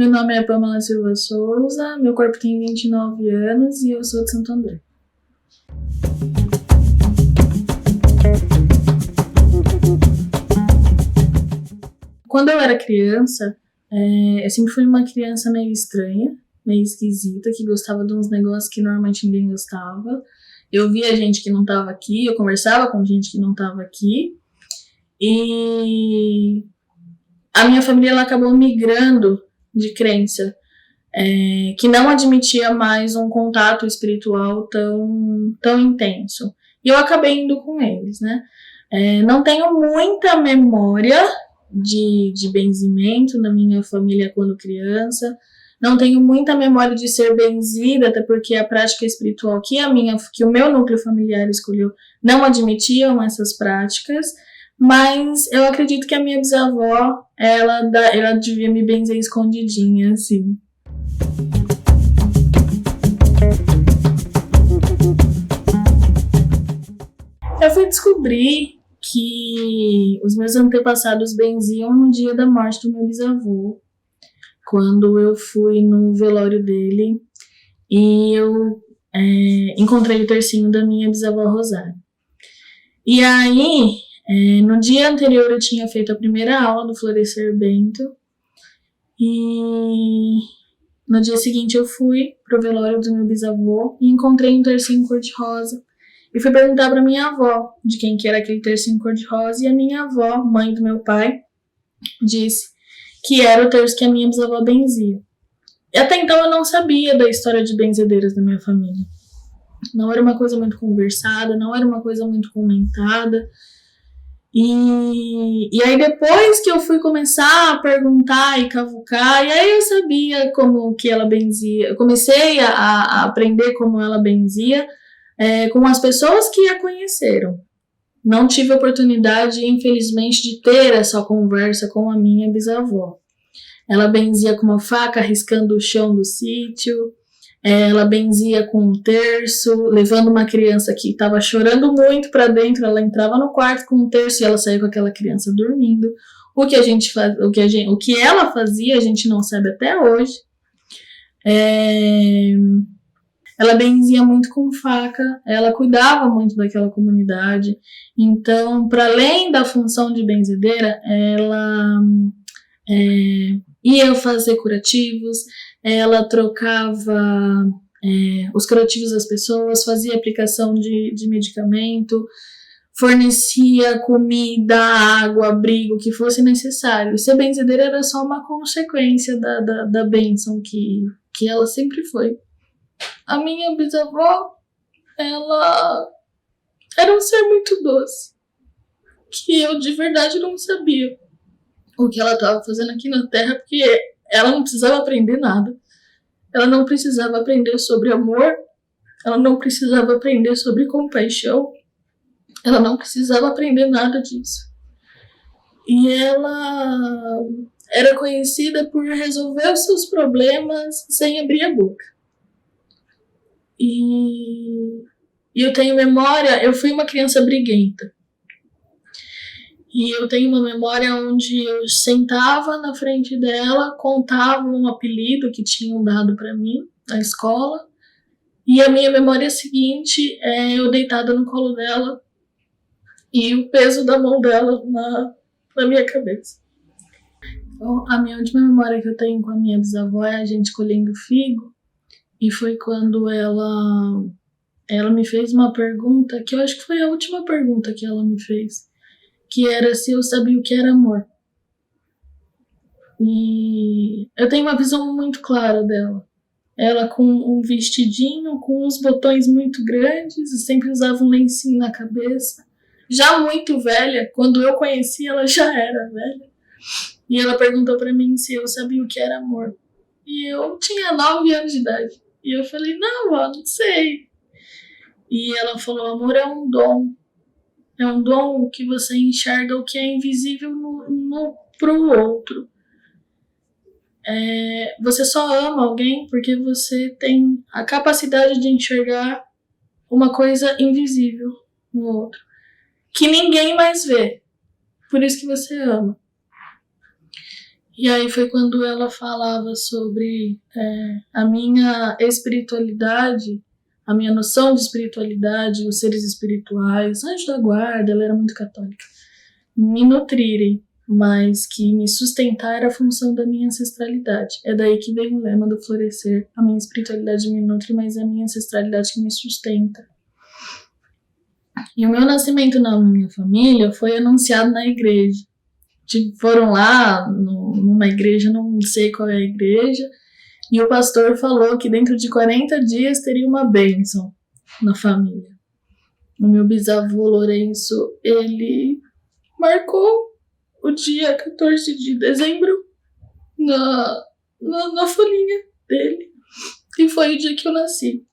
Meu nome é Pamela Silva Souza, meu corpo tem 29 anos e eu sou de Santo André. Quando eu era criança, eu sempre fui uma criança meio estranha, meio esquisita, que gostava de uns negócios que normalmente ninguém gostava. Eu via gente que não estava aqui, eu conversava com gente que não estava aqui. E a minha família ela acabou migrando de crença, que não admitia mais um contato espiritual tão intenso. E eu acabei indo com eles, né? Não tenho muita memória de benzimento na minha família quando criança. Não tenho muita memória de ser benzida, até porque a prática espiritual que o meu núcleo familiar escolheu não admitiam essas práticas. Mas eu acredito que a minha bisavó, ela devia me benzer escondidinha, assim. Eu fui descobrir que os meus antepassados benziam no dia da morte do meu bisavô, quando eu fui no velório dele e eu encontrei o tercinho da minha bisavó Rosário. E aí, no dia anterior eu tinha feito a primeira aula do Florescer Bento e no dia seguinte eu fui pro velório do meu bisavô e encontrei um tercinho cor-de-rosa. E fui perguntar pra minha avó de quem que era aquele tercinho cor-de-rosa, e a minha avó, mãe do meu pai, disse que era o terço que a minha bisavó benzia. E até então eu não sabia da história de benzedeiras da minha família. Não era uma coisa muito conversada, não era uma coisa muito comentada. E aí depois que eu fui começar a perguntar e cavucar, e aí eu sabia como que ela benzia. Eu comecei a aprender como ela benzia, com as pessoas que a conheceram. Não tive a oportunidade, infelizmente, de ter essa conversa com a minha bisavó. Ela benzia com uma faca riscando o chão do sítio, ela benzia com um terço, levando uma criança que estava chorando muito para dentro, ela entrava no quarto com um terço e ela saía com aquela criança dormindo. O que ela fazia, a gente não sabe até hoje. Ela benzia muito com faca, ela cuidava muito daquela comunidade. Então, para além da função de benzedeira, ela ia fazer curativos, ela trocava os curativos das pessoas, fazia aplicação de medicamento, fornecia comida, água, abrigo, o que fosse necessário. E ser benzedeira era só uma consequência da bênção que ela sempre foi. A minha bisavó, ela era um ser muito doce, que eu de verdade não sabia o que ela estava fazendo aqui na Terra, porque ela não precisava aprender nada. Ela não precisava aprender sobre amor, ela não precisava aprender sobre compaixão, ela não precisava aprender nada disso. E ela era conhecida por resolver os seus problemas sem abrir a boca. E eu tenho memória, eu fui uma criança briguenta. E eu tenho uma memória onde eu sentava na frente dela, contava um apelido que tinham dado para mim na escola. E a minha memória seguinte é eu deitada no colo dela e o peso da mão dela na minha cabeça. Então, a minha última memória que eu tenho com a minha bisavó é a gente colhendo figo. E foi quando ela me fez uma pergunta, que eu acho que foi a última pergunta que ela me fez, que era se eu sabia o que era amor. E eu tenho uma visão muito clara dela. Ela com um vestidinho, com uns botões muito grandes, sempre usava um lencinho na cabeça. Já muito velha, quando eu conheci ela já era velha. E ela perguntou pra mim se eu sabia o que era amor. E eu tinha 9 anos de idade. E eu falei, não, vó, não sei. E ela falou, amor é um dom. É um dom que você enxerga o que é invisível pro outro. Você só ama alguém porque você tem a capacidade de enxergar uma coisa invisível no outro, que ninguém mais vê. Por isso que você ama. E aí foi quando ela falava sobre a minha espiritualidade, a minha noção de espiritualidade, os seres espirituais, anjo da guarda, ela era muito católica, me nutrirem, mas que me sustentar era a função da minha ancestralidade. É daí que vem o lema do Florescer. A minha espiritualidade me nutre, mas é a minha ancestralidade que me sustenta. E o meu nascimento na minha família foi anunciado na igreja. Foram lá numa igreja, não sei qual é a igreja, e o pastor falou que dentro de 40 dias teria uma bênção na família. O meu bisavô Lourenço, ele marcou o dia 14 de dezembro na folhinha dele, e foi o dia que eu nasci.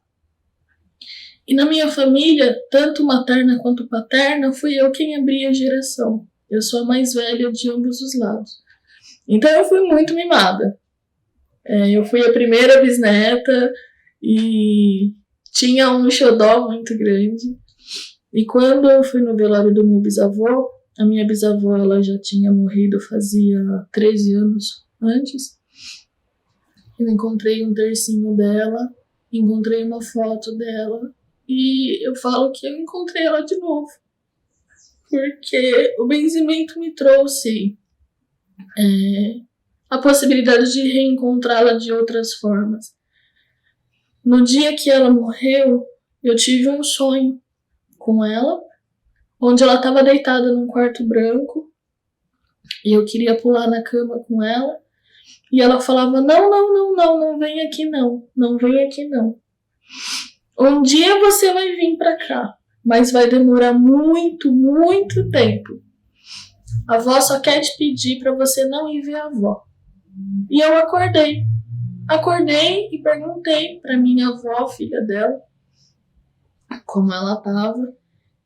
E na minha família, tanto materna quanto paterna, fui eu quem abria a geração. Eu sou a mais velha de ambos os lados. Então eu fui muito mimada. Eu fui a primeira bisneta e tinha um xodó muito grande. E quando eu fui no velório do meu bisavô, a minha bisavó ela já tinha morrido fazia 13 anos antes. Eu encontrei um tercinho dela, encontrei uma foto dela e eu falo que eu encontrei ela de novo. Porque o benzimento me trouxe a possibilidade de reencontrá-la de outras formas. No dia que ela morreu, eu tive um sonho com ela, onde ela estava deitada num quarto branco, e eu queria pular na cama com ela, e ela falava, não vem aqui não vem aqui não. Um dia você vai vir pra cá, mas vai demorar muito, muito tempo. A avó só quer te pedir pra você não ir ver a avó. E eu acordei e perguntei pra minha avó, filha dela, como ela tava.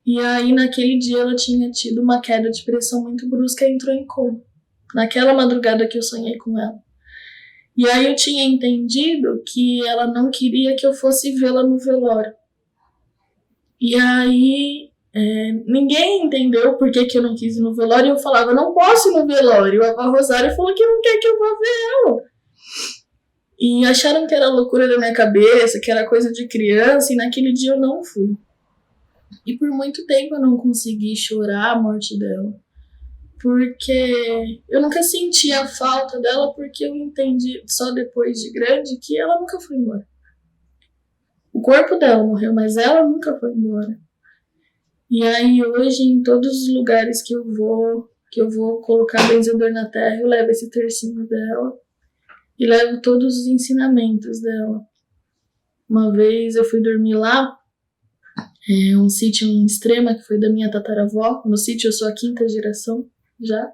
E aí naquele dia ela tinha tido uma queda de pressão muito brusca e entrou em coma. Naquela madrugada que eu sonhei com ela. E aí eu tinha entendido que ela não queria que eu fosse vê-la no velório. E aí ninguém entendeu por que eu não quis ir no velório. E eu falava, não posso ir no velório. A avó Rosário falou que não quer que eu vá ver ela. E acharam que era loucura da minha cabeça, que era coisa de criança. E naquele dia eu não fui. E por muito tempo eu não consegui chorar a morte dela. Porque eu nunca senti a falta dela, porque eu entendi só depois de grande que ela nunca foi embora. O corpo dela morreu, mas ela nunca foi embora. E aí hoje, em todos os lugares que eu vou colocar benzedor na terra, eu levo esse tercinho dela e levo todos os ensinamentos dela. Uma vez eu fui dormir lá, um sítio em Extrema, que foi da minha tataravó. No sítio eu sou a 5ª geração já.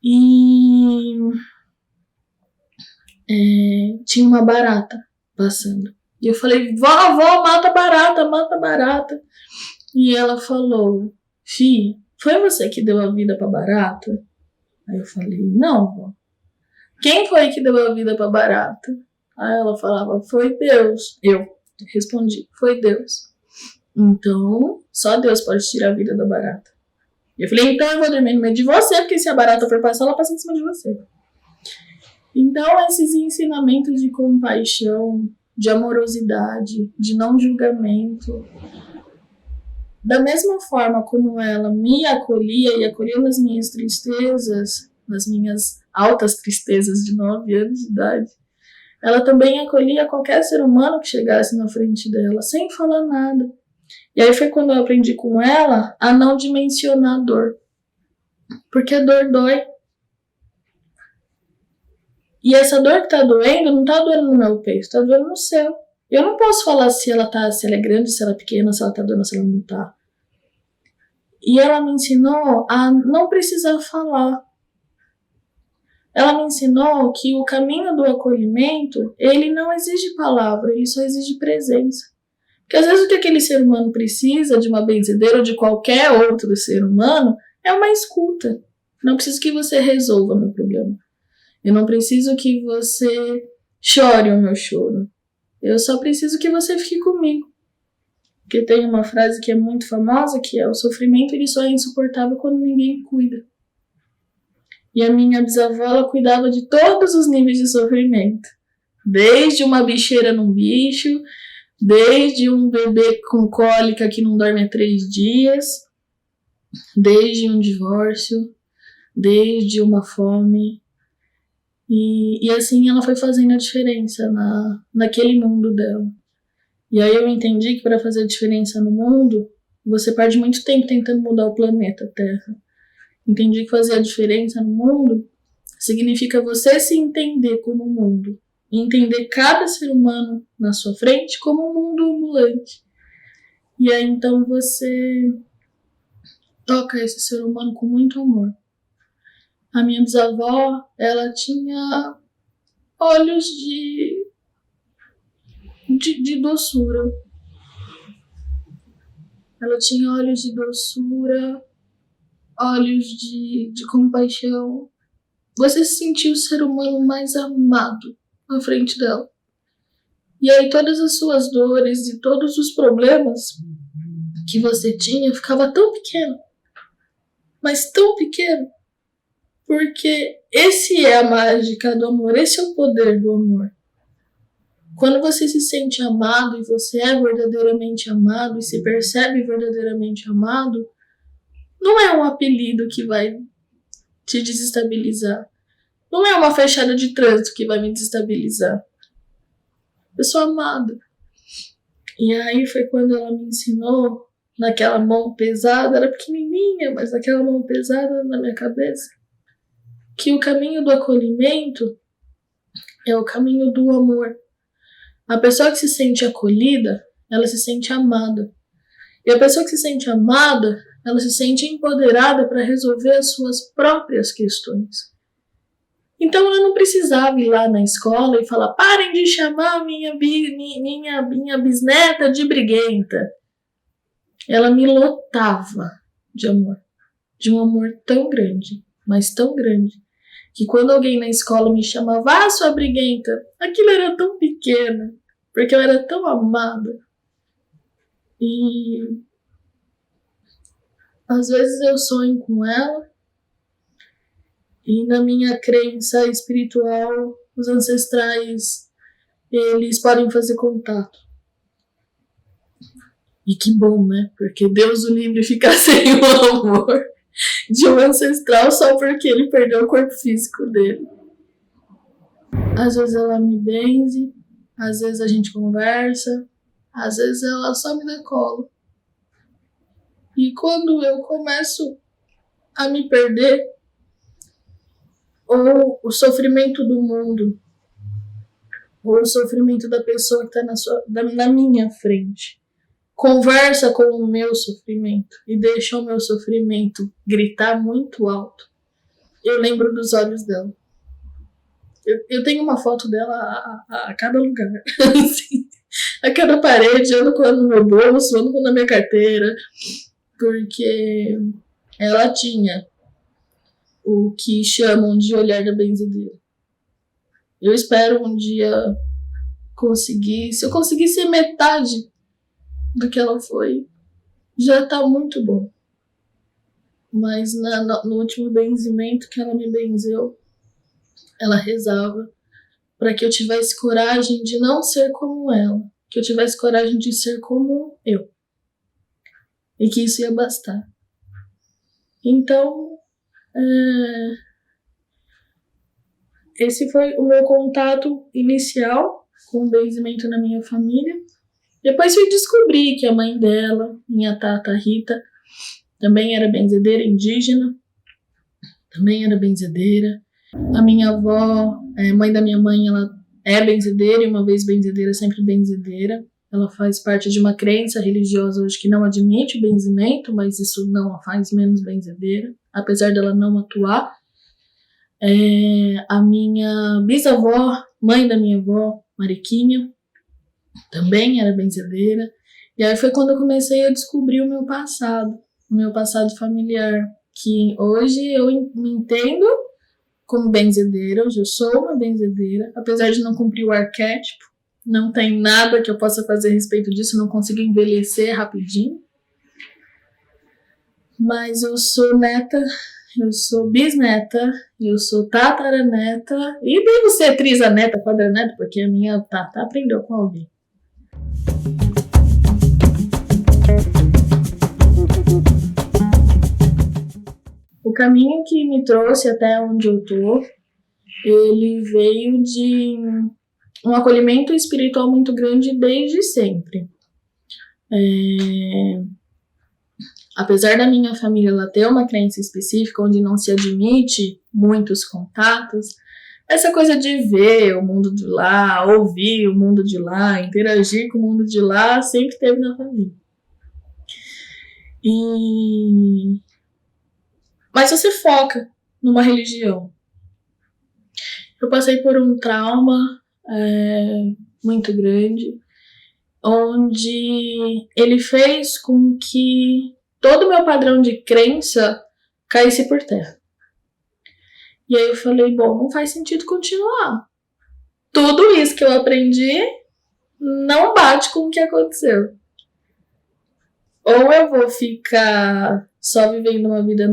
E tinha uma barata passando. E eu falei, vó, mata barata. E ela falou, fi, foi você que deu a vida pra barata? Aí eu falei, não, vó. Quem foi que deu a vida pra barata? Aí ela falava, foi Deus. Eu respondi, foi Deus. Então, só Deus pode tirar a vida da barata. E eu falei, então eu vou dormir no meio de você, porque se a barata for passar, ela passa em cima de você. Então, esses ensinamentos de compaixão, de amorosidade, de não julgamento, da mesma forma como ela me acolhia e acolheu nas minhas tristezas, nas minhas altas tristezas de 9 anos de idade, ela também acolhia qualquer ser humano que chegasse na frente dela, sem falar nada. E aí foi quando eu aprendi com ela a não dimensionar a dor. Porque a dor dói. E essa dor que tá doendo, não tá doendo no meu peito, tá doendo no seu. Eu não posso falar se ela é grande, se ela é pequena, se ela tá doendo, se ela não tá. E ela me ensinou a não precisar falar. Ela me ensinou que o caminho do acolhimento, ele não exige palavra, ele só exige presença. Porque às vezes o que aquele ser humano precisa de uma benzedeira ou de qualquer outro ser humano é uma escuta. Não preciso que você resolva meu problema. Eu não preciso que você chore o meu choro. Eu só preciso que você fique comigo. Porque tem uma frase que é muito famosa, que é: o sofrimento ele só é insuportável quando ninguém cuida. E a minha bisavó, ela cuidava de todos os níveis de sofrimento. Desde uma bicheira num bicho, desde um bebê com cólica que não dorme há 3 dias, desde um divórcio, desde uma fome. E assim ela foi fazendo a diferença naquele mundo dela. E aí eu entendi que para fazer a diferença no mundo, você perde muito tempo tentando mudar o planeta Terra. Entendi que fazer a diferença no mundo significa você se entender como mundo. E entender cada ser humano na sua frente como um mundo ambulante. E aí então você toca esse ser humano com muito amor. A minha bisavó, ela tinha olhos de doçura. Ela tinha olhos de doçura, olhos de compaixão. Você sentiu o ser humano mais amado na frente dela. E aí todas as suas dores e todos os problemas que você tinha ficava tão pequeno. Mas tão pequeno. Porque esse é a mágica do amor, esse é o poder do amor. Quando você se sente amado e você é verdadeiramente amado e se percebe verdadeiramente amado, não é um apelido que vai te desestabilizar. Não é uma fechada de trânsito que vai me desestabilizar. Eu sou amada. E aí foi quando ela me ensinou, naquela mão pesada, era pequenininha, mas naquela mão pesada na minha cabeça, que o caminho do acolhimento é o caminho do amor. A pessoa que se sente acolhida, ela se sente amada. E a pessoa que se sente amada, ela se sente empoderada para resolver as suas próprias questões. Então ela não precisava ir lá na escola e falar: parem de chamar minha bisneta de briguenta. Ela me lotava de amor. De um amor tão grande, mas tão grande, que quando alguém na escola me chamava, sua briguenta, aquilo era tão pequeno, porque eu era tão amada. E às vezes eu sonho com ela, e na minha crença espiritual, os ancestrais, eles podem fazer contato. E que bom, né? Porque Deus o livre ficar sem o amor de um ancestral só porque ele perdeu o corpo físico dele. Às vezes ela me benze, às vezes a gente conversa, às vezes ela só me dá colo. E quando eu começo a me perder, ou o sofrimento do mundo, ou o sofrimento da pessoa que está na minha frente, conversa com o meu sofrimento e deixa o meu sofrimento gritar muito alto, eu lembro dos olhos dela. Eu tenho uma foto dela a cada lugar. Assim, a cada parede, ando com ela no meu bolso, ando com ela na minha carteira, porque ela tinha o que chamam de olhar da benzedeira. Eu espero um dia conseguir, se eu conseguir ser metade do que ela foi, já tá muito bom. Mas no último benzimento que ela me benzeu, ela rezava para que eu tivesse coragem de não ser como ela, que eu tivesse coragem de ser como eu, e que isso ia bastar. Então, esse foi o meu contato inicial com o benzimento na minha família. Depois fui descobrir que a mãe dela, minha tata Rita, também era benzedeira indígena, também era benzedeira. A minha avó, mãe da minha mãe, ela é benzedeira, e uma vez benzedeira, sempre benzedeira. Ela faz parte de uma crença religiosa hoje que não admite o benzimento, mas isso não a faz menos benzedeira, apesar dela não atuar. A minha bisavó, mãe da minha avó, Mariquinha, também era benzedeira. E aí foi quando eu comecei a descobrir o meu passado familiar, que hoje eu me entendo como benzedeira, hoje eu sou uma benzedeira, apesar de não cumprir o arquétipo, não tem nada que eu possa fazer a respeito disso, não consigo envelhecer rapidinho. Mas eu sou neta eu sou bisneta, eu sou tataraneta e devo ser trisneta, quadraneta, porque a minha tata aprendeu com alguém. O caminho que me trouxe até onde eu tô, ele veio de um acolhimento espiritual muito grande desde sempre. Apesar da minha família ela ter uma crença específica onde não se admite muitos contatos, essa coisa de ver o mundo de lá, ouvir o mundo de lá, interagir com o mundo de lá, sempre teve na família. Mas você foca numa religião. Eu passei por um trauma muito grande, onde ele fez com que todo o meu padrão de crença caísse por terra. E aí eu falei, bom, não faz sentido continuar. Tudo isso que eu aprendi não bate com o que aconteceu. Ou eu vou ficar só vivendo uma vida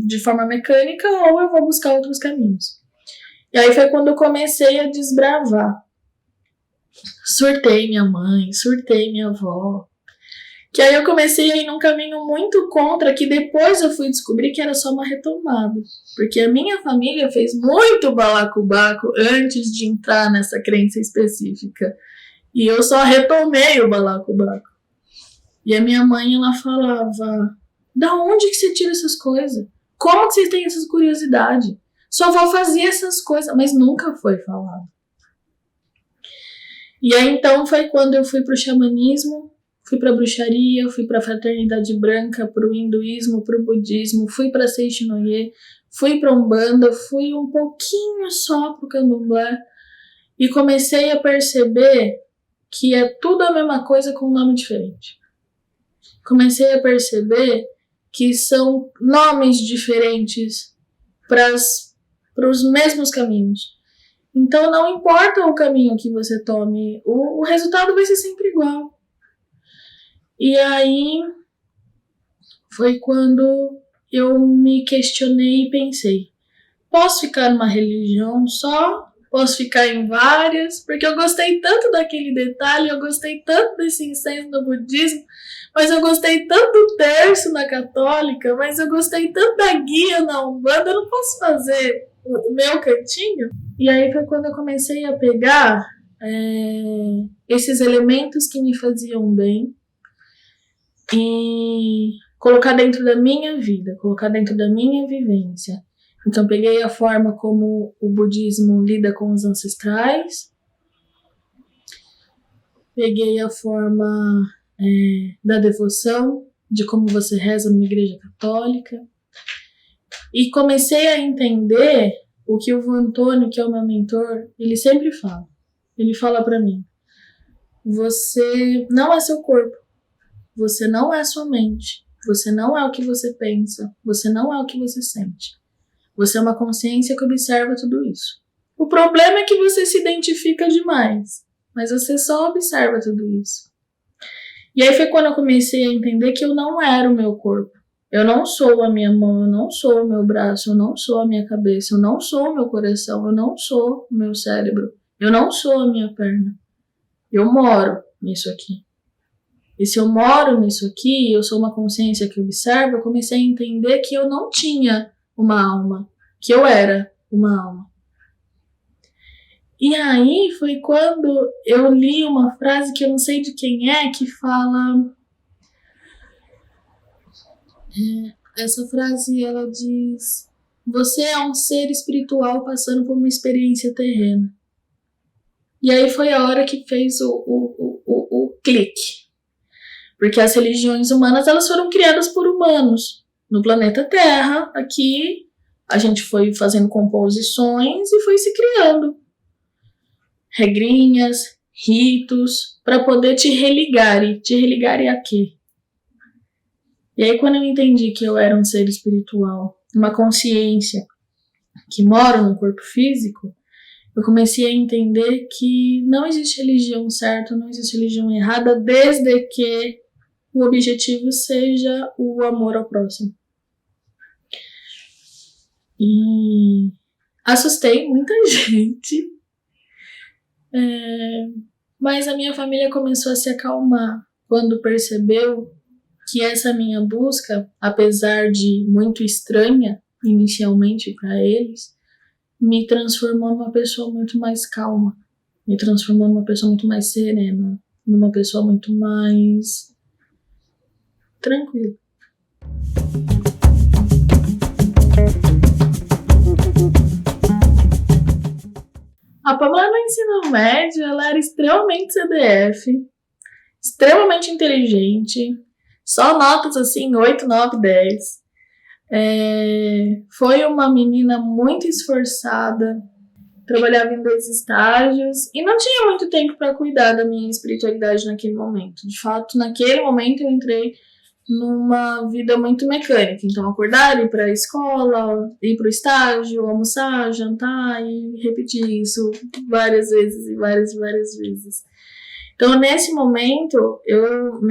de forma mecânica, ou eu vou buscar outros caminhos. E aí foi quando eu comecei a desbravar. Surtei minha mãe, surtei minha avó. Que aí eu comecei a ir num caminho muito contra, que depois eu fui descobrir que era só uma retomada. Porque a minha família fez muito balacobaco antes de entrar nessa crença específica. E eu só retomei o balacobaco. E a minha mãe, ela falava, da onde que você tira essas coisas? Como que você tem essas curiosidades? Sua avó fazia essas coisas, mas nunca foi falado. E aí então foi quando eu fui pro xamanismo, fui pra bruxaria, fui pra fraternidade branca, pro hinduísmo, pro budismo, fui pra Seixinoye, fui pra Umbanda, fui um pouquinho só pro candomblé e comecei a perceber que é tudo a mesma coisa com um nome diferente. Comecei a perceber que são nomes diferentes para os mesmos caminhos. Então não importa o caminho que você tome, o resultado vai ser sempre igual. E aí foi quando eu me questionei e pensei, posso ficar numa religião só? Posso ficar em várias? Porque eu gostei tanto daquele detalhe, eu gostei tanto desse incenso no budismo, mas eu gostei tanto do terço na católica, mas eu gostei tanto da guia na Umbanda, eu não posso fazer o meu cantinho? E aí foi quando eu comecei a pegar esses elementos que me faziam bem e colocar dentro da minha vida, colocar dentro da minha vivência. Então peguei a forma como o budismo lida com os ancestrais, peguei a forma da devoção, de como você reza numa igreja católica, e comecei a entender o que o vô Antônio, que é o meu mentor, ele sempre fala. Ele fala pra mim, você não é seu corpo, você não é sua mente, você não é o que você pensa, você não é o que você sente. Você é uma consciência que observa tudo isso. O problema é que você se identifica demais, mas você só observa tudo isso. E aí foi quando eu comecei a entender que eu não era o meu corpo. Eu não sou a minha mão, eu não sou o meu braço, eu não sou a minha cabeça, eu não sou o meu coração, eu não sou o meu cérebro, eu não sou a minha perna. Eu moro nisso aqui. E se eu moro nisso aqui, eu sou uma consciência que observa, eu comecei a entender que eu não tinha uma alma, que eu era uma alma. E aí foi quando eu li uma frase que eu não sei de quem é, que fala... Essa frase, ela diz, você é um ser espiritual passando por uma experiência terrena. E aí foi a hora que fez o clique. Porque as religiões humanas, elas foram criadas por humanos. No planeta Terra, aqui, a gente foi fazendo composições e foi se criando regrinhas, ritos, para poder te religar. E te religar a quê? E aí, quando eu entendi que eu era um ser espiritual, uma consciência que mora no corpo físico, eu comecei a entender que não existe religião certa, não existe religião errada, desde que o objetivo seja o amor ao próximo. E assustei muita gente. Mas a minha família começou a se acalmar quando percebeu que essa minha busca, apesar de muito estranha inicialmente para eles, me transformou numa pessoa muito mais calma, me transformou numa pessoa muito mais serena, numa pessoa muito mais tranquila. A Pamela no ensino médio, ela era extremamente CDF, extremamente inteligente, só notas assim, 8, 9, 10. Foi uma menina muito esforçada, trabalhava em 2 estágios e não tinha muito tempo para cuidar da minha espiritualidade naquele momento. De fato, naquele momento eu entrei numa vida muito mecânica. Então, acordar, ir para a escola, ir para o estágio, almoçar, jantar e repetir isso várias vezes e várias vezes. Então, nesse momento,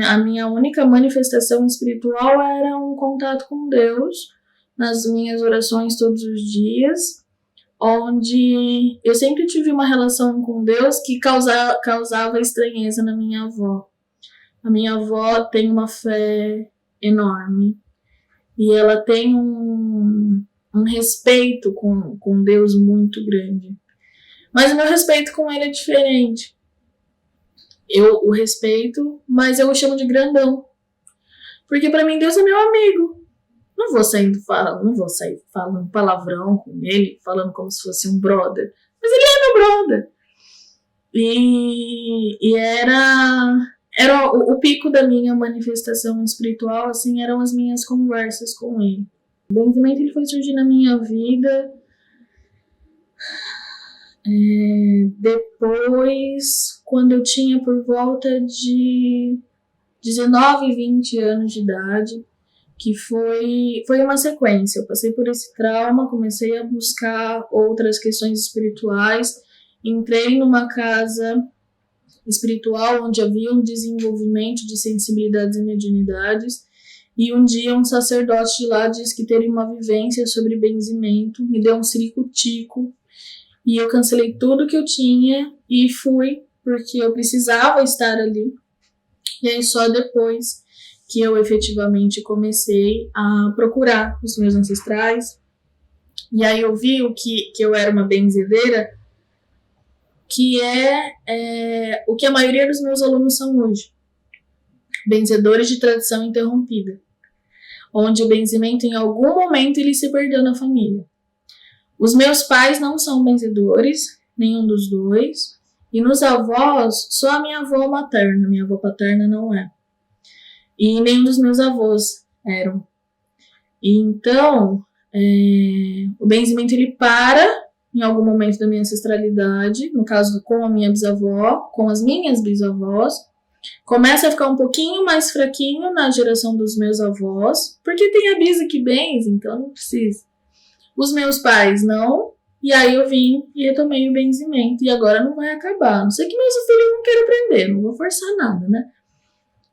a minha única manifestação espiritual era um contato com Deus, nas minhas orações todos os dias, onde eu sempre tive uma relação com Deus que causava estranheza na minha avó. A minha avó tem uma fé enorme e ela tem um respeito com Deus muito grande. Mas o meu respeito com ele é diferente. Eu o respeito, mas eu o chamo de grandão. Porque pra mim Deus é meu amigo. Não vou sair falando palavrão com ele, falando como se fosse um brother. Mas ele é meu brother. E era o pico da minha manifestação espiritual, assim, eram as minhas conversas com ele. O benzimento ele foi surgir na minha vida depois, quando eu tinha por volta de 19, 20 anos de idade, que foi uma sequência. Eu passei por esse trauma, comecei a buscar outras questões espirituais, entrei numa casa espiritual onde havia um desenvolvimento de sensibilidades e mediunidades, e um dia um sacerdote de lá disse que teria uma vivência sobre benzimento, me deu um ciricutico, e eu cancelei tudo que eu tinha e fui, porque eu precisava estar ali. E aí só depois que eu efetivamente comecei a procurar os meus ancestrais, e aí eu vi que eu era uma benzedeira, que é o que a maioria dos meus alunos são hoje. Benzedores de tradição interrompida. Onde o benzimento, em algum momento, ele se perdeu na família. Os meus pais não são benzedores, nenhum dos dois. E nos avós, só a minha avó materna, minha avó paterna não é. E nenhum dos meus avós eram. E então, o benzimento ele para em algum momento da minha ancestralidade, no caso com a minha bisavó, com as minhas bisavós, começa a ficar um pouquinho mais fraquinho na geração dos meus avós, porque tem a bisa que benze, então não precisa. Os meus pais não, e aí eu vim e retomei o benzimento, e agora não vai acabar. Não sei que meus filhos não queiram aprender, não vou forçar nada, né?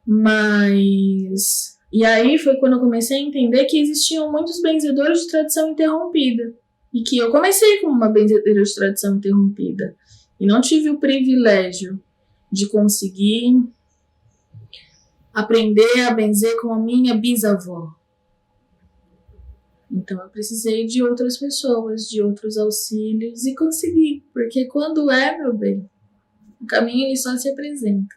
Mas... E aí foi quando eu comecei a entender que existiam muitos benzedores de tradição interrompida. E que eu comecei como uma benzedeira de tradição interrompida. E não tive o privilégio de conseguir aprender a benzer com a minha bisavó. Então eu precisei de outras pessoas, de outros auxílios e consegui. Porque quando meu bem, o caminho ele só se apresenta.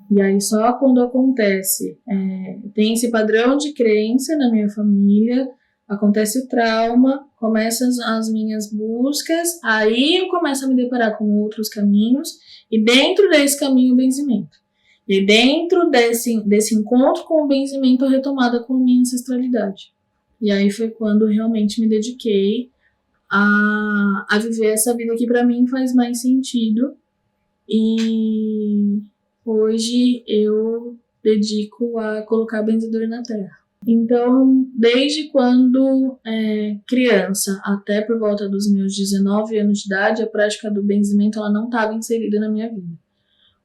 E aí só quando acontece, tem esse padrão de crença na minha família, acontece o trauma, começam as minhas buscas, aí eu começo a me deparar com outros caminhos, e dentro desse caminho o benzimento. E dentro desse encontro com o benzimento, a retomada com a minha ancestralidade. E aí foi quando realmente me dediquei a viver essa vida que para mim faz mais sentido. E hoje eu dedico a colocar benzedor na terra. Então, desde quando criança até por volta dos meus 19 anos de idade, a prática do benzimento ela não estava inserida na minha vida.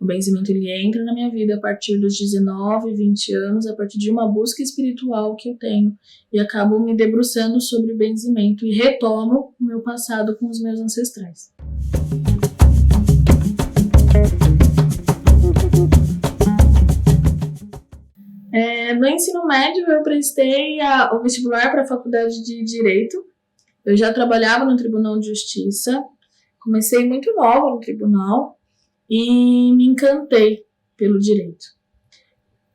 O benzimento ele entra na minha vida a partir dos 19, 20 anos, a partir de uma busca espiritual que eu tenho. E acabo me debruçando sobre o benzimento e retomo o meu passado com os meus ancestrais. No ensino médio, eu prestei o vestibular para a faculdade de Direito. Eu já trabalhava no Tribunal de Justiça. Comecei muito nova no tribunal e me encantei pelo direito.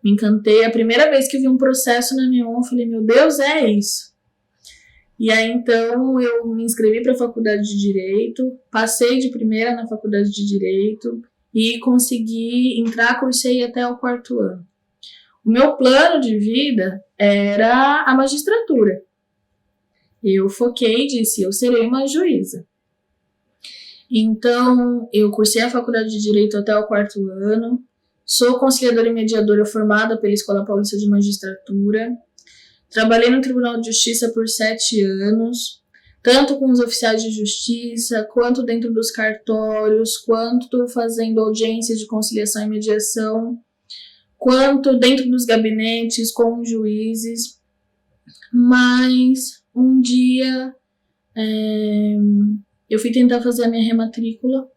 Me encantei. A primeira vez que vi um processo na minha mão, eu falei, meu Deus, é isso. E aí, então, eu me inscrevi para a faculdade de Direito, passei de primeira na faculdade de Direito e consegui entrar, cursei até o 4º ano. O meu plano de vida era a magistratura. Eu foquei e disse, eu serei uma juíza. Então, eu cursei a faculdade de Direito até o 4º ano, sou conciliadora e mediadora formada pela Escola Paulista de Magistratura, trabalhei no Tribunal de Justiça por 7 anos, tanto com os oficiais de justiça, quanto dentro dos cartórios, quanto fazendo audiências de conciliação e mediação, quanto dentro dos gabinetes com juízes. Mas um dia eu fui tentar fazer a minha rematrícula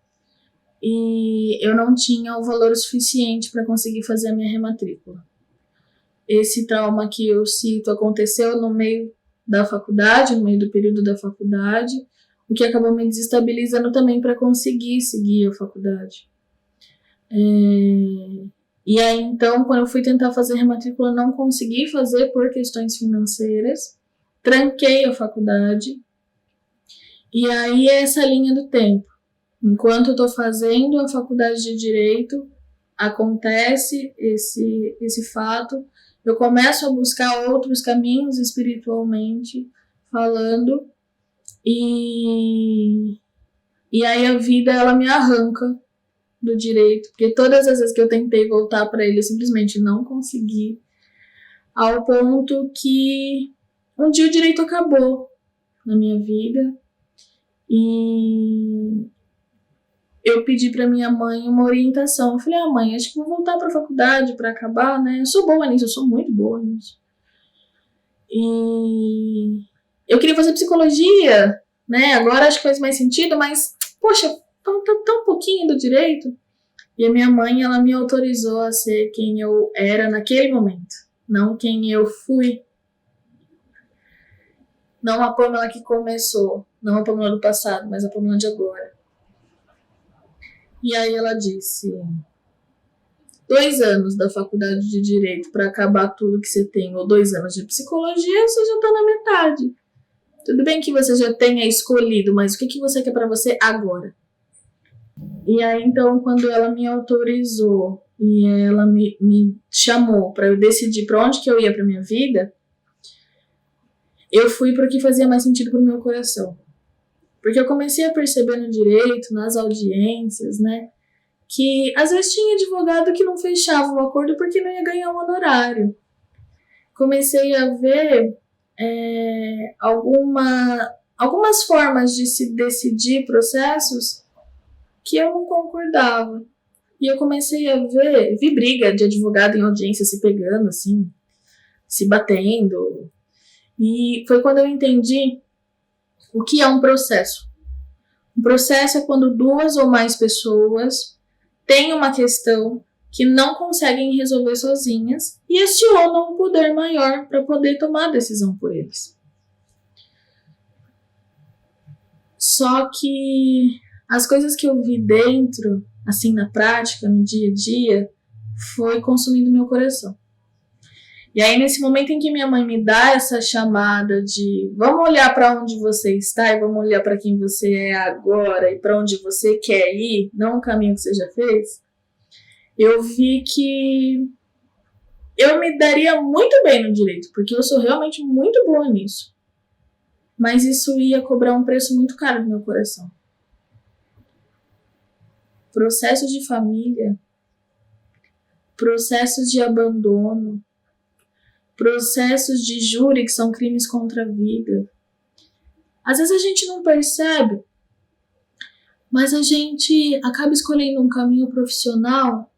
e eu não tinha o valor suficiente para conseguir fazer a minha rematrícula. Esse trauma que eu cito aconteceu no meio da faculdade, no meio do período da faculdade, o que acabou me desestabilizando também para conseguir seguir a faculdade. E aí, então, quando eu fui tentar fazer rematrícula, não consegui fazer por questões financeiras, tranquei a faculdade. E aí é essa linha do tempo. Enquanto eu estou fazendo a faculdade de Direito, acontece esse fato, eu começo a buscar outros caminhos espiritualmente falando, e aí a vida ela me arranca do direito, porque todas as vezes que eu tentei voltar para ele, eu simplesmente não consegui, ao ponto que um dia o direito acabou na minha vida e eu pedi para minha mãe uma orientação. Eu falei, mãe, acho que vou voltar para a faculdade para acabar, né? Eu sou boa nisso, eu sou muito boa nisso. E eu queria fazer psicologia, né? Agora acho que faz mais sentido, mas, poxa, falta tão pouquinho do direito. E a minha mãe, ela me autorizou a ser quem eu era naquele momento, não quem eu fui. Não a Pamela que começou, não a Pamela do passado, mas a Pamela de agora. E aí ela disse, 2 anos da faculdade de Direito para acabar tudo que você tem, ou 2 anos de psicologia, você já tá na metade. Tudo bem que você já tenha escolhido, mas o que você quer para você agora? E aí, então, quando ela me autorizou e ela me chamou para eu decidir para onde que eu ia para minha vida, eu fui para o que fazia mais sentido para o meu coração. Porque eu comecei a perceber no direito, nas audiências, né, que às vezes tinha advogado que não fechava o acordo porque não ia ganhar um honorário. Comecei a ver algumas formas de se decidir processos que eu não concordava. E eu comecei a vi briga de advogado em audiência se pegando, assim, se batendo. E foi quando eu entendi o que é um processo. Um processo é quando 2 ou mais pessoas têm uma questão que não conseguem resolver sozinhas e acionam um poder maior para poder tomar a decisão por eles. Só que as coisas que eu vi dentro, assim, na prática, no dia a dia, foi consumindo meu coração. E aí, nesse momento em que minha mãe me dá essa chamada de vamos olhar para onde você está e vamos olhar para quem você é agora e para onde você quer ir, não o caminho que você já fez, eu vi que eu me daria muito bem no direito, porque eu sou realmente muito boa nisso. Mas isso ia cobrar um preço muito caro no meu coração. Processos de família, processos de abandono, processos de júri que são crimes contra a vida. Às vezes a gente não percebe, Mas a gente acaba escolhendo um caminho profissional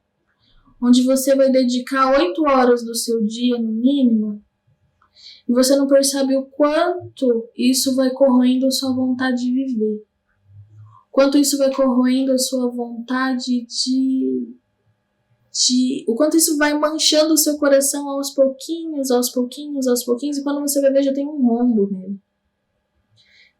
onde você vai dedicar 8 horas do seu dia, no mínimo, e você não percebe o quanto isso vai corroendo a sua vontade de viver. Quanto isso vai corroendo a sua vontade o quanto isso vai manchando o seu coração aos pouquinhos, e quando você vai ver já tem um rombo nele.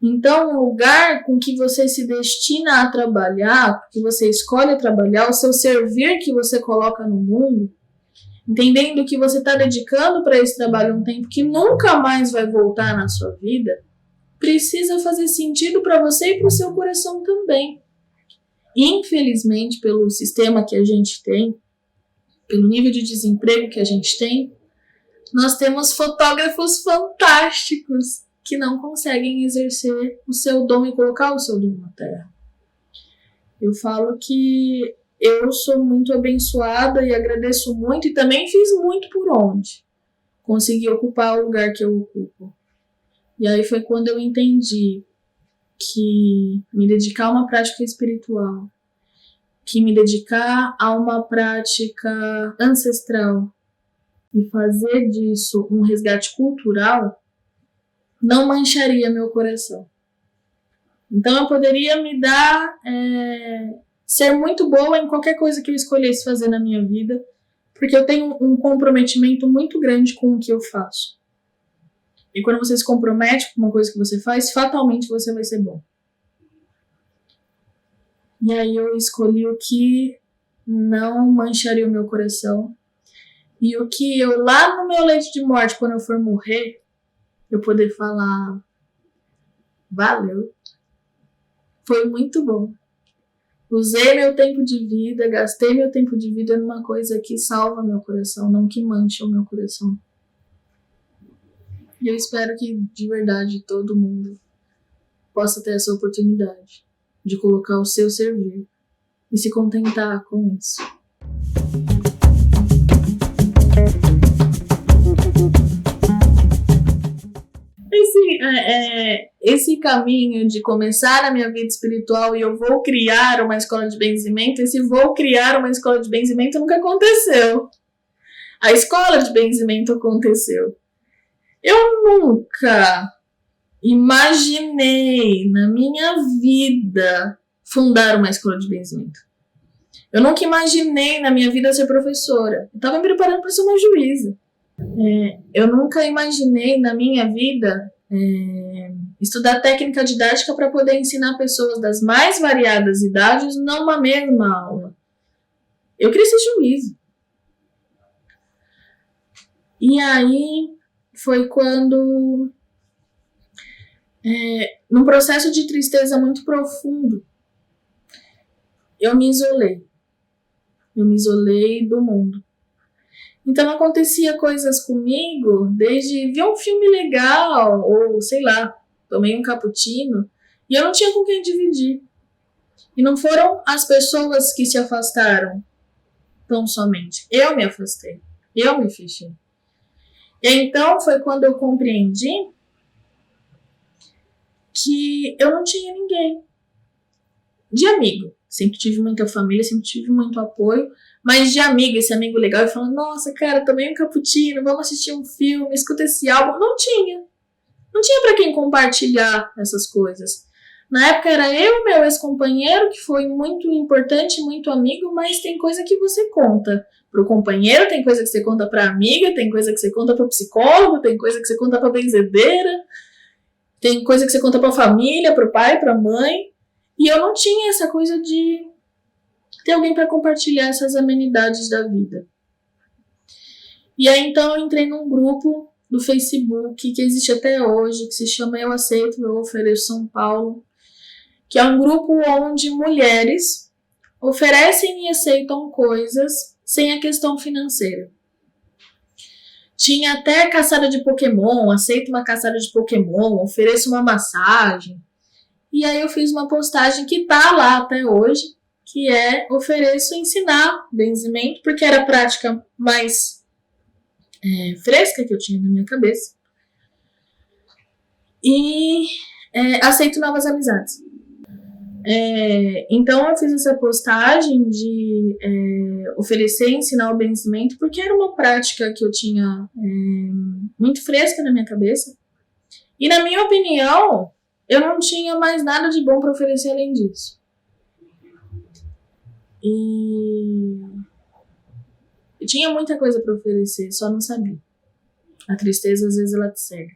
Então, o lugar com que você se destina a trabalhar, que você escolhe trabalhar, o seu servir que você coloca no mundo, entendendo que você está dedicando para esse trabalho um tempo que nunca mais vai voltar na sua vida, precisa fazer sentido para você e para o seu coração também. Infelizmente, pelo sistema que a gente tem, pelo nível de desemprego que a gente tem, nós temos fotógrafos fantásticos que não conseguem exercer o seu dom e colocar o seu dom na terra. Eu falo que eu sou muito abençoada e agradeço muito e também fiz muito por onde consegui ocupar o lugar que eu ocupo. E aí foi quando eu entendi que me dedicar a uma prática espiritual, que me dedicar a uma prática ancestral e fazer disso um resgate cultural não mancharia meu coração. Então eu poderia me dar, ser muito boa em qualquer coisa que eu escolhesse fazer na minha vida, porque eu tenho um comprometimento muito grande com o que eu faço. E quando você se compromete com uma coisa que você faz, fatalmente você vai ser bom. E aí eu escolhi o que não mancharia o meu coração. E o que eu, lá no meu leito de morte, quando eu for morrer, eu poder falar, valeu, foi muito bom. Usei meu tempo de vida, gastei meu tempo de vida numa coisa que salva meu coração, não que mancha o meu coração. E eu espero que, de verdade, todo mundo possa ter essa oportunidade de colocar o seu servir e se contentar com isso. Esse caminho de começar a minha vida espiritual e eu vou criar uma escola de benzimento, nunca aconteceu. A escola de benzimento aconteceu. Eu nunca imaginei na minha vida fundar uma escola de benzimento. Eu nunca imaginei na minha vida ser professora. Eu estava me preparando para ser uma juíza. Eu nunca imaginei na minha vida estudar técnica didática para poder ensinar pessoas das mais variadas idades numa mesma aula. Eu queria ser juíza. E aí foi quando, num processo de tristeza muito profundo, eu me isolei. Eu me isolei do mundo. Então acontecia coisas comigo, desde ver um filme legal, ou sei lá, tomei um cappuccino, e eu não tinha com quem dividir. E não foram as pessoas que se afastaram tão somente. Eu me afastei, eu me fechei. E então foi quando eu compreendi que eu não tinha ninguém de amigo. Sempre tive muita família, sempre tive muito apoio, mas de amigo, esse amigo legal, e falando, nossa, cara, tomei um cappuccino, vamos assistir um filme, escuta esse álbum. Não tinha pra quem compartilhar essas coisas. Na época era eu e meu ex-companheiro, que foi muito importante, muito amigo, mas tem coisa que você conta pro companheiro, tem coisa que você conta pra amiga, tem coisa que você conta pro psicólogo, tem coisa que você conta pra benzedeira, tem coisa que você conta pra família, pro pai, pra mãe. E eu não tinha essa coisa de ter alguém para compartilhar essas amenidades da vida. E aí então eu entrei num grupo do Facebook que existe até hoje, que se chama Eu Aceito, Eu Ofereço São Paulo, que é um grupo onde mulheres oferecem e aceitam coisas sem a questão financeira. Tinha até caçada de Pokémon, aceito uma caçada de Pokémon, ofereço uma massagem. E aí eu fiz uma postagem que tá lá até hoje, que é ofereço ensinar benzimento, porque era a prática mais fresca que eu tinha na minha cabeça. E aceito novas amizades. Então eu fiz essa postagem de oferecer e ensinar o benzimento, porque era uma prática que eu tinha muito fresca na minha cabeça. E na minha opinião, eu não tinha mais nada de bom para oferecer além disso. E eu tinha muita coisa para oferecer, só não sabia. A tristeza às vezes ela te cega.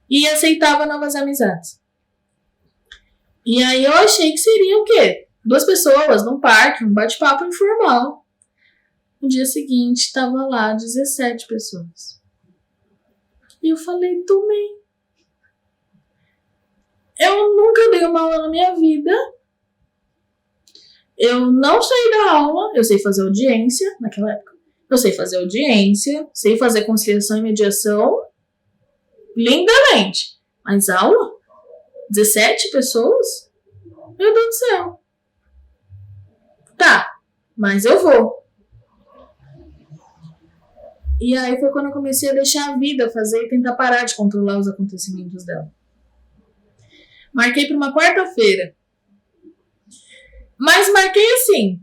E aceitava novas amizades. E aí eu achei que seria o quê? 2 pessoas num parque, um bate-papo informal. No dia seguinte, estava lá 17 pessoas. E eu falei, tomei. Eu nunca dei uma aula na minha vida. Eu não sei dar aula. Eu sei fazer audiência, naquela época. Eu sei fazer audiência, sei fazer conciliação e mediação lindamente. Mas aula? 17 pessoas? Meu Deus do céu. Tá, mas eu vou. E aí foi quando eu comecei a deixar a vida fazer e tentar parar de controlar os acontecimentos dela. Marquei para uma quarta-feira. Mas marquei assim,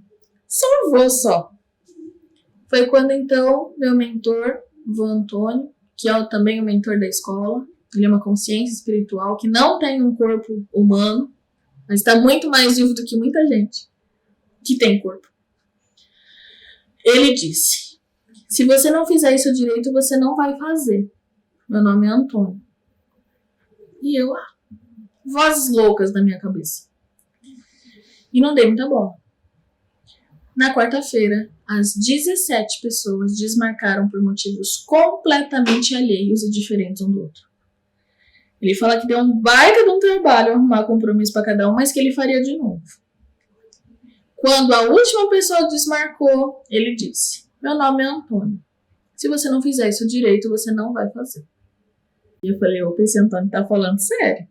só vou só. Foi quando então meu mentor, o Antônio, que é também o mentor da escola, ele é uma consciência espiritual que não tem um corpo humano, mas está muito mais vivo do que muita gente que tem corpo. Ele disse, se você não fizer isso direito, você não vai fazer. Meu nome é Antônio. E eu, vozes loucas na minha cabeça. E não dei muita bola. Na quarta-feira, as 17 pessoas desmarcaram por motivos completamente alheios e diferentes um do outro. Ele fala que deu um baita de um trabalho arrumar compromisso para cada um, mas que ele faria de novo. Quando a última pessoa desmarcou, ele disse, meu nome é Antônio. Se você não fizer isso direito, você não vai fazer. E eu falei, opa, esse Antônio tá falando sério.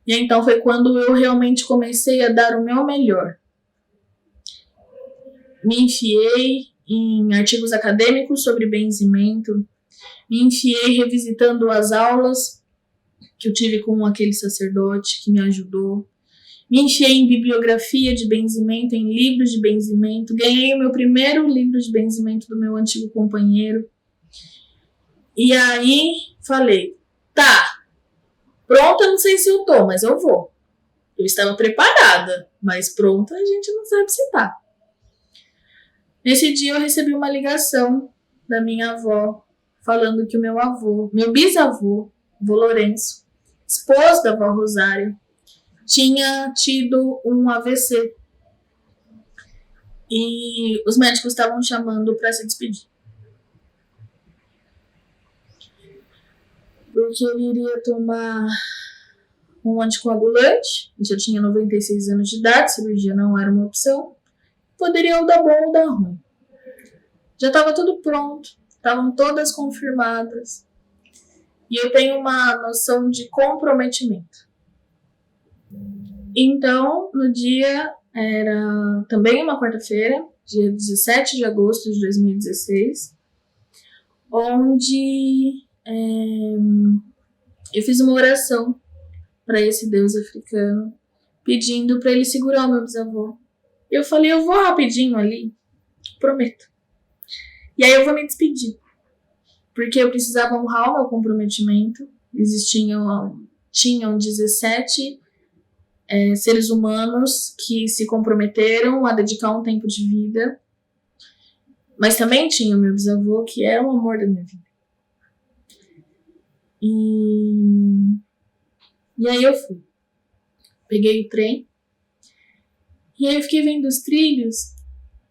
E então foi quando eu realmente comecei a dar o meu melhor. Me enfiei em artigos acadêmicos sobre benzimento, me enfiei revisitando as aulas que eu tive com aquele sacerdote que me ajudou, me enfiei em bibliografia de benzimento, em livros de benzimento, ganhei o meu primeiro livro de benzimento do meu antigo companheiro. E aí falei, tá, pronta não sei se eu tô, mas eu vou. Eu estava preparada, mas pronta a gente não sabe se tá. Nesse dia eu recebi uma ligação da minha avó, falando que o meu bisavô, vô Lourenço, esposo da avó Rosário, tinha tido um AVC. E os médicos estavam chamando para se despedir. Porque ele iria tomar um anticoagulante, já tinha 96 anos de idade, cirurgia não era uma opção. Poderia ou dar bom ou dar ruim. Já estava tudo pronto, estavam todas confirmadas. E eu tenho uma noção de comprometimento. Então, no dia, era também uma quarta-feira, dia 17 de agosto de 2016, onde eu fiz uma oração para esse Deus africano, pedindo para ele segurar o meu bisavô. Eu falei, eu vou rapidinho ali, prometo. E aí eu vou me despedir, porque eu precisava honrar o meu comprometimento. Tinham 17 seres humanos que se comprometeram a dedicar um tempo de vida, mas também tinha o meu bisavô, que era o amor da minha vida. E aí eu fui. Peguei o trem, e aí eu fiquei vendo os trilhos,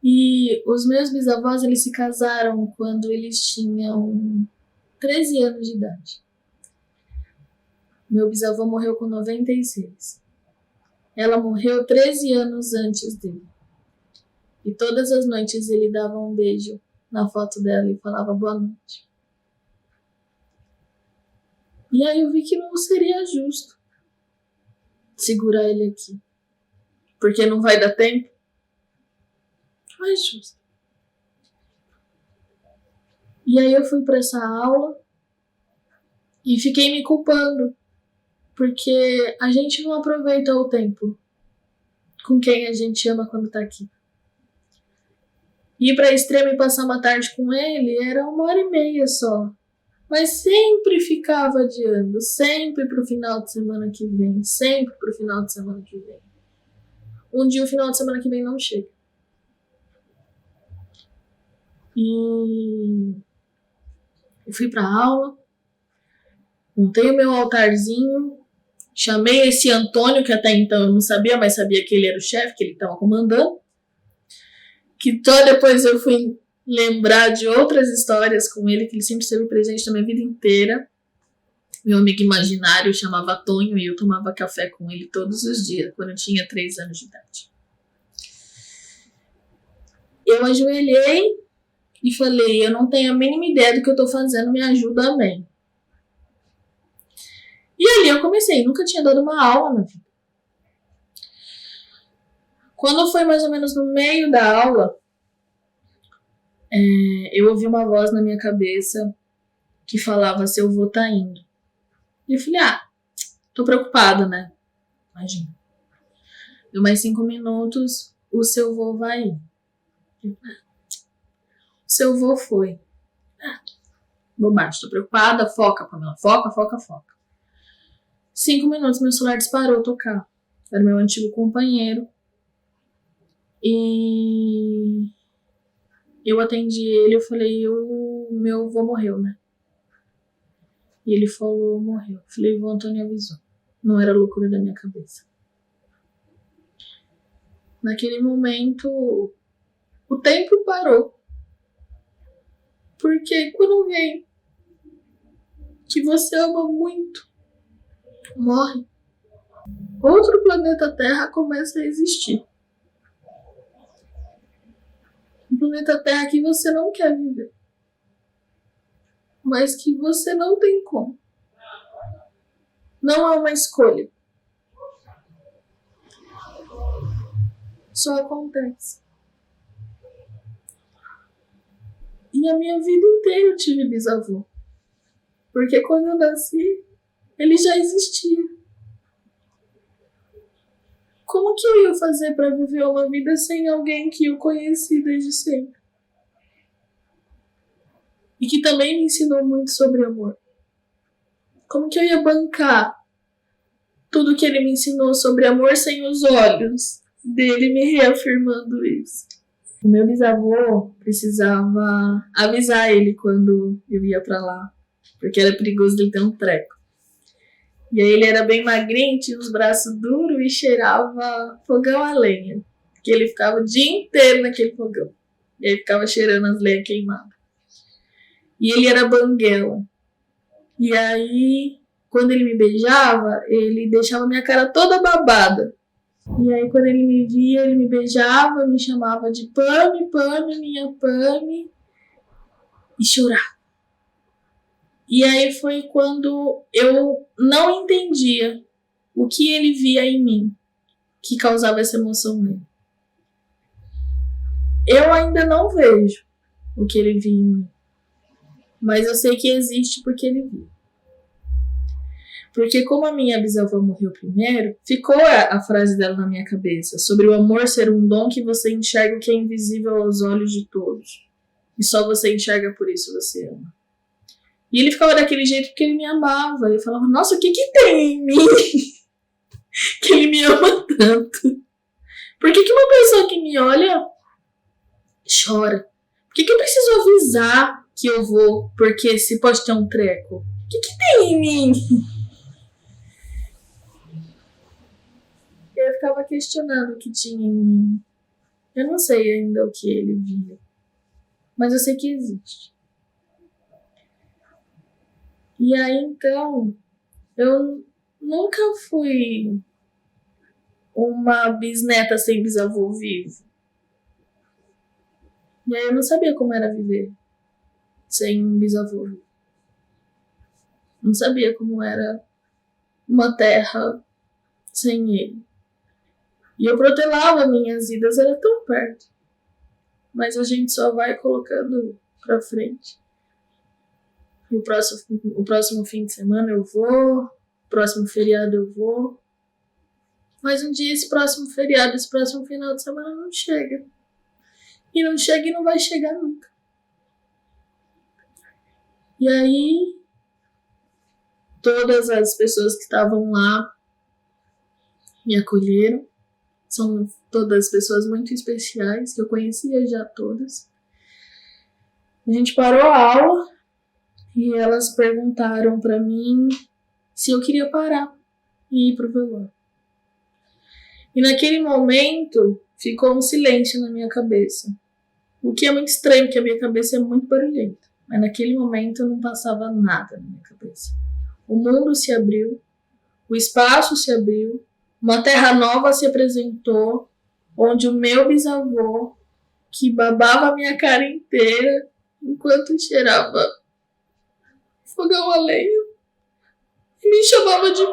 e os meus bisavós, eles se casaram quando eles tinham 13 anos de idade. Meu bisavô morreu com 96. Ela morreu 13 anos antes dele. E todas as noites ele dava um beijo na foto dela e falava boa noite. E aí eu vi que não seria justo segurar ele aqui. Porque não vai dar tempo. Não é justo. E aí eu fui para essa aula e fiquei me culpando. Porque a gente não aproveita o tempo com quem a gente ama quando tá aqui. Ir pra Extrema e passar uma tarde com ele era 1h30 só. Mas sempre ficava adiando, sempre pro final de semana que vem, sempre pro final de semana que vem. Um dia o final de semana que vem não chega. E eu fui pra aula, montei o meu altarzinho, chamei esse Antônio, que até então eu não sabia, mas sabia que ele era o chefe, que ele estava comandando. Que só depois eu fui lembrar de outras histórias com ele, que ele sempre esteve presente na minha vida inteira. Meu amigo imaginário chamava Tonho e eu tomava café com ele todos os dias, quando eu tinha 3 anos de idade. Eu ajoelhei e falei, eu não tenho a mínima ideia do que eu tô fazendo, me ajuda, amém. E ali eu comecei, nunca tinha dado uma aula na vida. Quando foi mais ou menos no meio da aula, eu ouvi uma voz na minha cabeça que falava, seu avô tá indo. E eu falei, tô preocupada, né? Imagina. Deu mais 5 minutos, o seu avô vai ir. O seu avô foi. Bobagem, tô preocupada, foca, Pamela, foca. 5 minutos, meu celular disparou tocar. Era meu antigo companheiro. E eu atendi ele, eu falei, meu avô morreu, né? E ele falou, morreu. Eu falei, o Antônio avisou. Não era loucura da minha cabeça. Naquele momento, o tempo parou. Porque quando alguém que você ama muito morre, outro planeta Terra começa a existir. Um planeta Terra que você não quer viver, mas que você não tem como. Não é uma escolha. Só acontece. E a minha vida inteira eu tive bisavô. Porque quando eu nasci, ele já existia. Como que eu ia fazer para viver uma vida sem alguém que eu conheci desde sempre? E que também me ensinou muito sobre amor. Como que eu ia bancar tudo que ele me ensinou sobre amor sem os olhos dele me reafirmando isso? O meu bisavô precisava avisar ele quando eu ia pra lá, porque era perigoso ele ter um treco. E aí ele era bem magrinho, tinha os braços duros e cheirava fogão a lenha. Que ele ficava o dia inteiro naquele fogão. E aí ficava cheirando as lenhas queimadas. E ele era banguela. E aí, quando ele me beijava, ele deixava minha cara toda babada. E aí, quando ele me via, ele me beijava, me chamava de Pami, minha Pami, e chorava. E aí foi quando eu não entendia o que ele via em mim que causava essa emoção nele. Eu ainda não vejo o que ele via em mim, mas eu sei que existe porque ele viu. Porque como a minha bisavó morreu primeiro, ficou a frase dela na minha cabeça, sobre o amor ser um dom que você enxerga o que é invisível aos olhos de todos. E só você enxerga, por isso você ama. E ele ficava daquele jeito porque ele me amava. E eu falava, nossa, o que tem em mim que ele me ama tanto? Por que uma pessoa que me olha chora? Por que eu preciso avisar que eu vou? Porque se pode ter um treco. O que tem em mim? Eu ficava questionando o que tinha em mim. Eu não sei ainda o que ele via. Mas eu sei que existe. E aí, então, eu nunca fui uma bisneta sem bisavô vivo. E aí eu não sabia como era viver sem um bisavô vivo. Não sabia como era uma terra sem ele. E eu protelava minhas idas, era tão perto. Mas a gente só vai colocando pra frente. E o próximo fim de semana eu vou. próximo feriado eu vou. Mas um dia esse próximo feriado, esse próximo final de semana não chega. E não chega e não vai chegar nunca. E aí, todas as pessoas que estavam lá me acolheram. São todas pessoas muito especiais, que eu conhecia já todas. A gente parou a aula e elas perguntaram pra mim se eu queria parar e ir pro velório. E naquele momento ficou um silêncio na minha cabeça. O que é muito estranho, porque a minha cabeça é muito barulhenta. Mas naquele momento não passava nada na minha cabeça. O mundo se abriu, o espaço se abriu, uma terra nova se apresentou, onde o meu bisavô, que babava a minha cara inteira enquanto cheirava fogão a lenha, me chamava de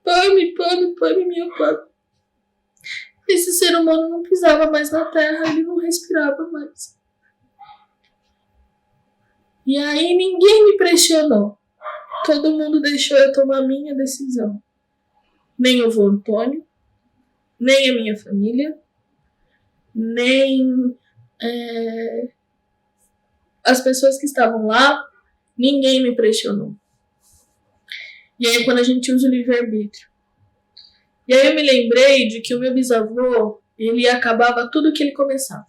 Pame, minha Pame. Esse ser humano não pisava mais na terra, ele não respirava mais. E aí ninguém me pressionou. Todo mundo deixou eu tomar a minha decisão. Nem o vô Antônio, nem a minha família, nem as pessoas que estavam lá, ninguém me pressionou. E aí quando a gente usa o livre-arbítrio. E aí eu me lembrei de que o meu bisavô, ele acabava tudo que ele começava.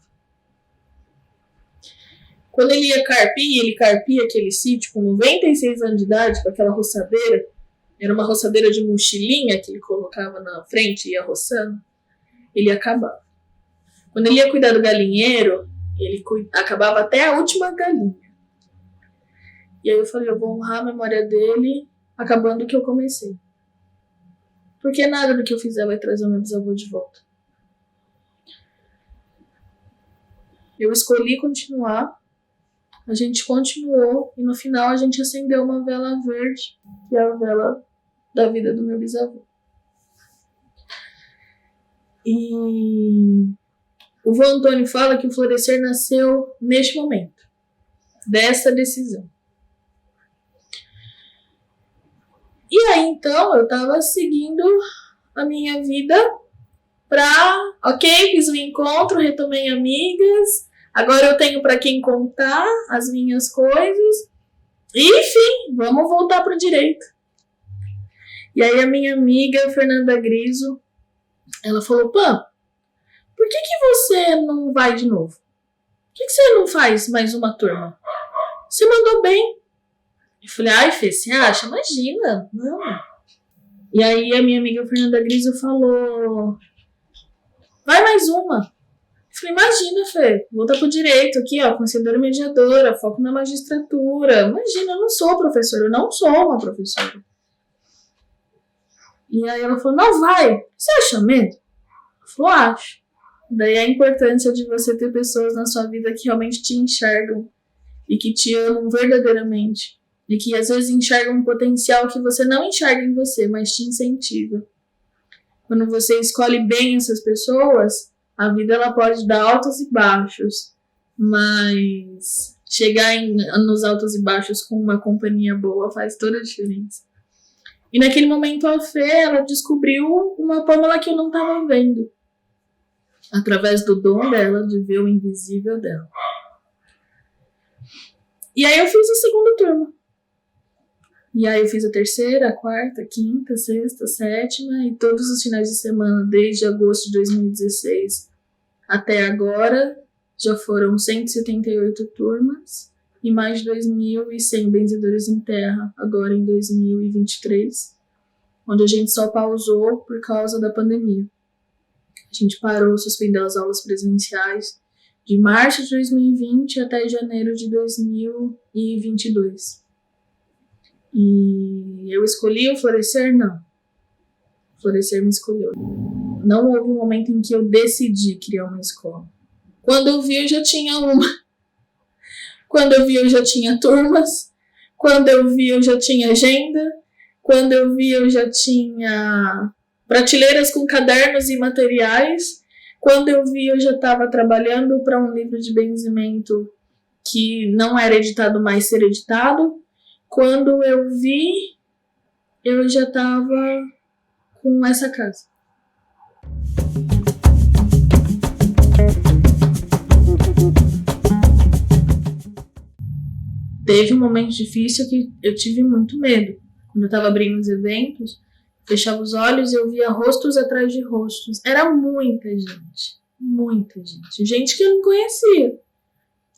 Quando ele ia carpir, ele carpia aquele sítio com 96 anos de idade, com aquela roçadeira. Era uma roçadeira de mochilinha que ele colocava na frente e ia roçando. Ele acabava. Quando ele ia cuidar do galinheiro, ele acabava até a última galinha. E aí eu falei, eu vou honrar a memória dele acabando o que eu comecei. Porque nada do que eu fizer vai trazer o meu bisavô de volta. Eu escolhi continuar. A gente continuou e no final a gente acendeu uma vela verde, que é a vela da vida do meu bisavô. E o vô Antônio fala que o florescer nasceu neste momento, dessa decisão. E aí então eu tava seguindo a minha vida fiz um encontro, retomei amigas. Agora eu tenho para quem contar as minhas coisas. E, enfim, vamos voltar pro direito. E aí a minha amiga, Fernanda Griso, ela falou, Pam, por que você não vai de novo? Por que você não faz mais uma turma? Você mandou bem. Eu falei, ai, Fê, você acha? Imagina, não. E aí a minha amiga Fernanda Griso falou, vai mais uma. Eu falei, imagina, Fê, volta pro direito aqui, ó, conselheira mediadora, foco na magistratura. Imagina, eu não sou professora, eu não sou uma professora. E aí ela falou, não, vai, você acha mesmo? Eu falei, acho. Daí a importância de você ter pessoas na sua vida que realmente te enxergam e que te amam verdadeiramente. E que às vezes enxergam um potencial que você não enxerga em você, mas te incentiva. Quando você escolhe bem essas pessoas, a vida ela pode dar altos e baixos, mas chegar nos altos e baixos com uma companhia boa faz toda a diferença. E naquele momento a Fê, ela descobriu uma Pâmela que eu não estava vendo, através do dom dela de ver o invisível dela. E aí eu fiz a segunda turma. E aí eu fiz a terceira, a quarta, a quinta, a sexta, a sétima, e todos os finais de semana, desde agosto de 2016 até agora, já foram 178 turmas e mais de 2.100 benzedores em terra, agora em 2023, onde a gente só pausou por causa da pandemia. A gente parou, suspendeu as aulas presenciais de março de 2020 até janeiro de 2022. E eu escolhi o Florescer? Não. O Florescer me escolheu. Não houve um momento em que eu decidi criar uma escola. Quando eu vi, eu já tinha uma. Quando eu vi, eu já tinha turmas. Quando eu vi, eu já tinha agenda. Quando eu vi, eu já tinha prateleiras com cadernos e materiais. Quando eu vi, eu já estava trabalhando para um livro de benzimento que não era editado, mais ser editado. Quando eu vi, eu já estava com essa casa. Teve um momento difícil que eu tive muito medo. Quando eu estava abrindo os eventos, fechava os olhos e eu via rostos atrás de rostos. Era muita gente. Muita gente. Gente que eu não conhecia.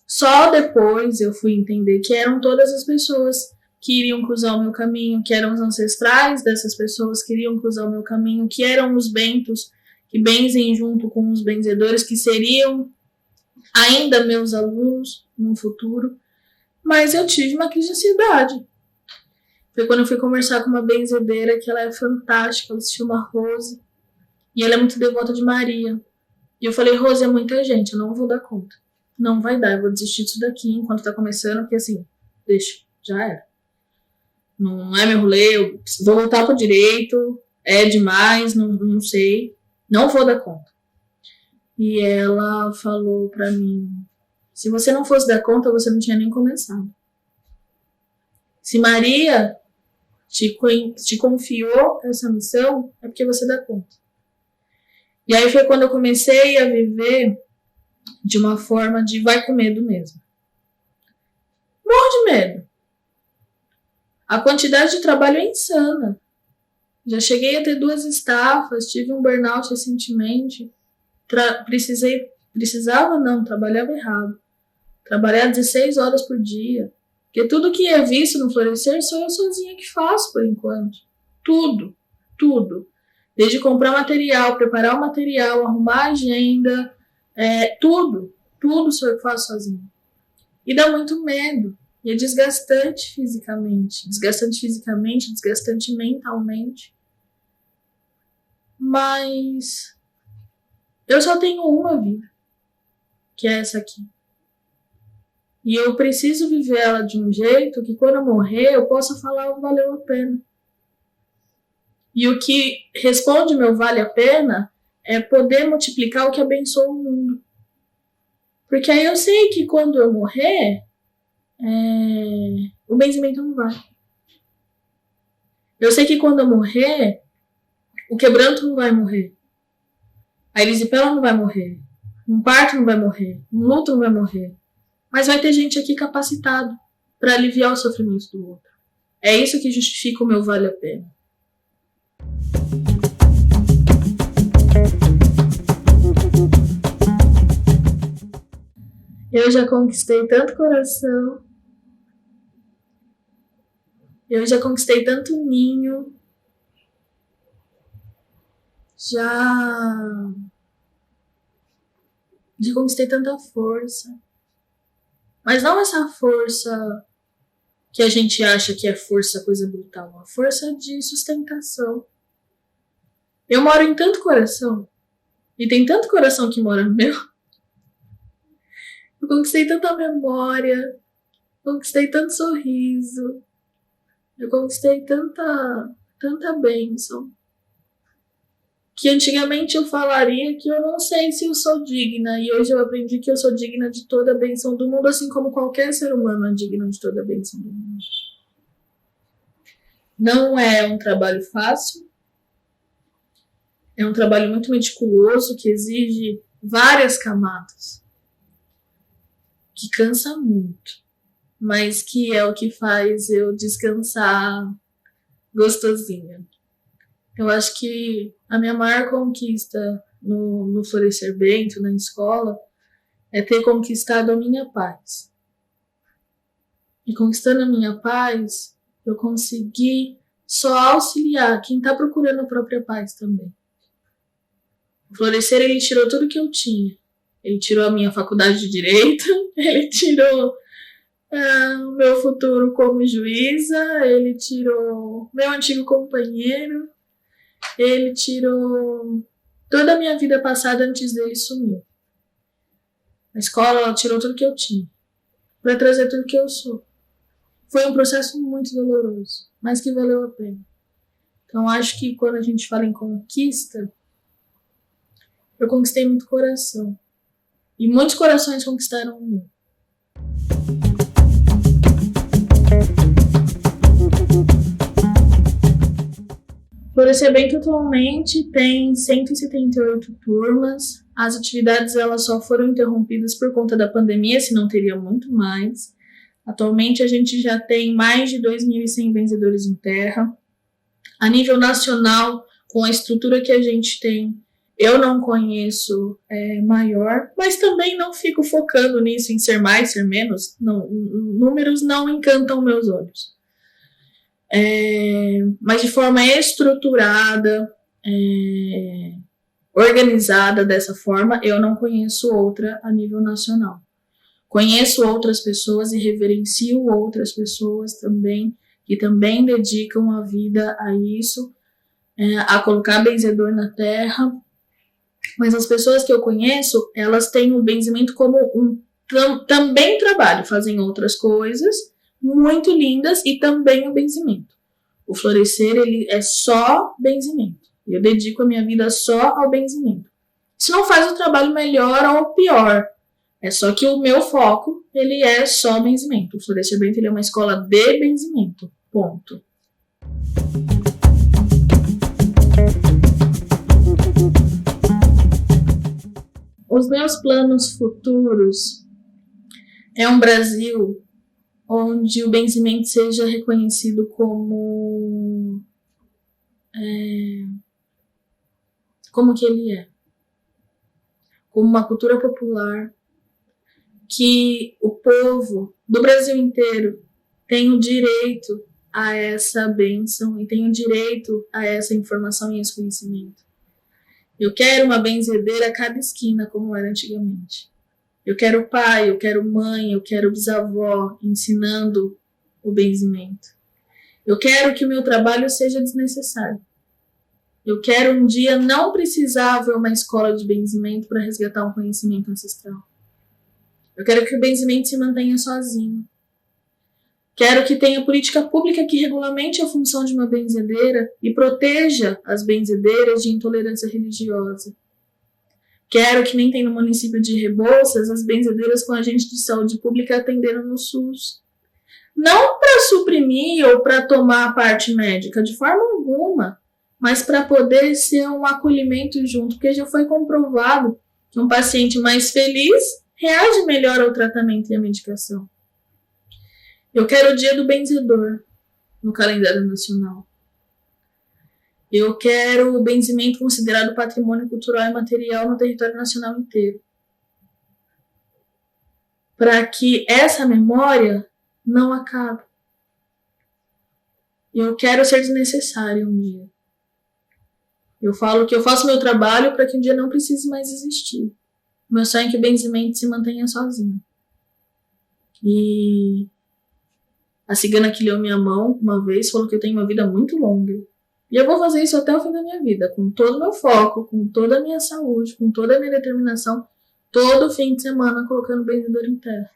Só depois eu fui entender que eram todas as pessoas que iriam cruzar o meu caminho, que eram os ancestrais dessas pessoas que iriam cruzar o meu caminho, que eram os bentos que benzem junto com os benzedores, que seriam ainda meus alunos no futuro. Mas eu tive uma crise de ansiedade. Foi quando eu fui conversar com uma benzedeira, que ela é fantástica, ela se chama Rose, e ela é muito devota de Maria. E eu falei, Rose, é muita gente, eu não vou dar conta. Não vai dar, eu vou desistir disso daqui enquanto tá começando, porque assim, deixa, já era. Não é meu rolê, eu vou voltar pro direito, é demais, não sei, não vou dar conta. E ela falou pra mim, se você não fosse dar conta, você não tinha nem começado. Se Maria te confiou essa missão, é porque você dá conta. E aí foi quando eu comecei a viver de uma forma de vai com medo mesmo. Morro de medo. A quantidade de trabalho é insana. Já cheguei a ter 2 estafas, tive um burnout recentemente. Trabalhava errado. Trabalhar 16 horas por dia. Porque tudo que é visto no Florescer sou eu sozinha que faço por enquanto. Tudo. Desde comprar material, preparar o material, arrumar a agenda, tudo sou eu que faço sozinha. E dá muito medo. E é desgastante fisicamente, desgastante mentalmente. Mas eu só tenho uma vida, que é essa aqui. E eu preciso viver ela de um jeito que quando eu morrer eu possa falar valeu a pena. E o que responde meu vale a pena é poder multiplicar o que abençoa o mundo. Porque aí eu sei que quando eu morrer, o benzimento não vai. Eu sei que quando eu morrer, o quebranto não vai morrer. A erisipela não vai morrer. Um parto não vai morrer. Um luto não vai morrer. Mas vai ter gente aqui capacitado para aliviar o sofrimento do outro. É isso que justifica o meu vale a pena. Eu já conquistei tanto coração. Eu já conquistei tanto ninho. Já conquistei tanta força. Mas não essa força que a gente acha que é força, coisa brutal. Uma força de sustentação. Eu moro em tanto coração. E tem tanto coração que mora no meu. Eu conquistei tanta memória. Conquistei tanto sorriso. Eu conquistei tanta bênção. Que antigamente eu falaria que eu não sei se eu sou digna. E hoje eu aprendi que eu sou digna de toda a bênção do mundo, assim como qualquer ser humano é digno de toda a bênção do mundo. Não é um trabalho fácil. É um trabalho muito meticuloso, que exige várias camadas. Que cansa muito. Mas que é o que faz eu descansar gostosinha. Eu acho que a minha maior conquista no Florescer Bento, na escola, é ter conquistado a minha paz. E conquistando a minha paz, eu consegui só auxiliar quem está procurando a própria paz também. O Florescer, ele tirou tudo que eu tinha. Ele tirou a minha faculdade de Direito, ele tirou o meu futuro como juíza, ele tirou meu antigo companheiro, ele tirou toda a minha vida passada antes dele sumir. A escola, ela tirou tudo que eu tinha para trazer tudo que eu sou. Foi um processo muito doloroso, mas que valeu a pena. Então, acho que quando a gente fala em conquista, eu conquistei muito coração. E muitos corações conquistaram o meu. Florescer Bento atualmente tem 178 turmas. As atividades elas só foram interrompidas por conta da pandemia, senão teria muito mais. Atualmente a gente já tem mais de 2.100 benzedores em terra. A nível nacional, com a estrutura que a gente tem, eu não conheço maior, mas também não fico focando nisso, em ser mais, ser menos. Não, números não encantam meus olhos. Mas de forma estruturada, organizada dessa forma, eu não conheço outra a nível nacional. Conheço outras pessoas e reverencio outras pessoas também, que também dedicam a vida a isso, a colocar benzedor na terra. Mas as pessoas que eu conheço, elas têm o benzimento como também trabalho, fazem outras coisas muito lindas e também o benzimento. O florescer, ele é só benzimento. Eu dedico a minha vida só ao benzimento. Isso não faz o trabalho melhor ou pior. É só que o meu foco, ele é só benzimento. O Florescer Bento, ele é uma escola de benzimento. Ponto. Os meus planos futuros é um Brasil onde o benzimento seja reconhecido como que ele é. Como uma cultura popular, que o povo do Brasil inteiro tem o direito a essa bênção e tem o direito a essa informação e esse conhecimento. Eu quero uma benzedeira a cada esquina, como era antigamente. Eu quero pai, eu quero mãe, eu quero bisavó ensinando o benzimento. Eu quero que o meu trabalho seja desnecessário. Eu quero um dia não precisar ver uma escola de benzimento para resgatar um conhecimento ancestral. Eu quero que o benzimento se mantenha sozinho. Quero que tenha política pública que regulamente a função de uma benzedeira e proteja as benzedeiras de intolerância religiosa. Quero que nem tem no município de Rebouças as benzedeiras com agente de saúde pública atendendo no SUS. Não para suprimir ou para tomar a parte médica, de forma alguma, mas para poder ser um acolhimento junto, porque já foi comprovado que um paciente mais feliz reage melhor ao tratamento e à medicação. Eu quero o dia do benzedor no calendário nacional. Eu quero o benzimento considerado patrimônio cultural e material no território nacional inteiro. Para que essa memória não acabe. Eu quero ser desnecessária um dia. Eu falo que eu faço meu trabalho para que um dia não precise mais existir. Meu sonho é que o benzimento se mantenha sozinho. E a cigana que leu minha mão uma vez falou que eu tenho uma vida muito longa. E eu vou fazer isso até o fim da minha vida, com todo o meu foco, com toda a minha saúde, com toda a minha determinação, todo fim de semana colocando o benzedor em terra.